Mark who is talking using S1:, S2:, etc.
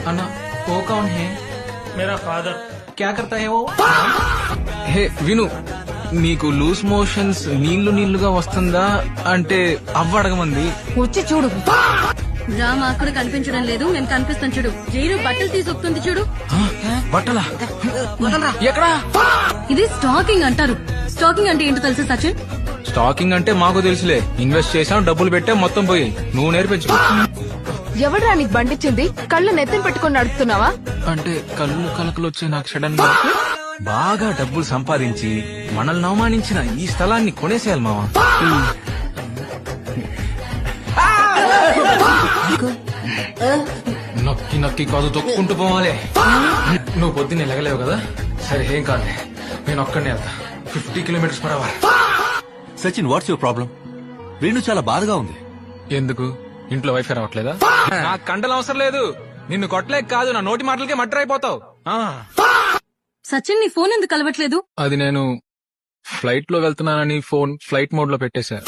S1: अन्ना वो कौन है?
S2: मेरा फादर।
S1: क्या करता है वो? హే విను, నీకు లూస్ మోషన్స్ నీళ్లుగా వస్తుందా అంటే అవ్వడగమంది.
S3: వచ్చి చూడు.
S4: డ్రామా అక్కడ కనిపించడం లేదు, నేను కనిపిస్తాను చూడు. జైలు బట్టలు తీసుకొస్తుంది చూడు.
S1: బట్టలా? ఎక్కడా?
S4: ఇది స్టాకింగ్ అంటారు. స్టాకింగ్ అంటే ఏంటో తెలుసా సచిన్?
S1: స్టాకింగ్ అంటే మాకు తెలుసులే. ఇన్వెస్ట్ చేసాం, డబ్బులు పెట్టాం, మొత్తం పోయి. నువ్వు నేర్పించు.
S3: ఎవడ్రా నీకు బండిచ్చింది? కళ్ళు నెత్తిన పెట్టుకుని నడుపుతున్నావా?
S1: అంటే కళ్ళు కలకలు వచ్చే నాకు సడన్ గా బాగా డబ్బులు సంపాదించి మనల్ని అవమానించిన ఈ స్థలాన్ని కొనేసేయాలి మావా. నొక్కి నొక్కి కాదు తొక్కుంటూ పోవాలి. నువ్వు పొద్దున్నే లెగలేవు కదా, సరే ఏం కాదు, నేను ఒక్కడనే వెళ్తా. 50 kilometres per hour.
S5: Sachin, what's your problem? Venu చాలా బాధగా ఉంది.
S1: ఎందుకు? ఇంట్లో వైఫై రావట్లేదా? నాకు కండలు అవసరం లేదు. నిన్ను కొట్టలేక కాదు, నా నోటి మాటలకే మటర్ అయిపోతావు.
S4: సచిన్ నీ ఫోన్ ఎందుకు కలవట్లేదు?
S1: అది నేను ఫ్లైట్ లో వెళ్తున్నానని ఫోన్ ఫ్లైట్ మోడ్ లో పెట్టేశా.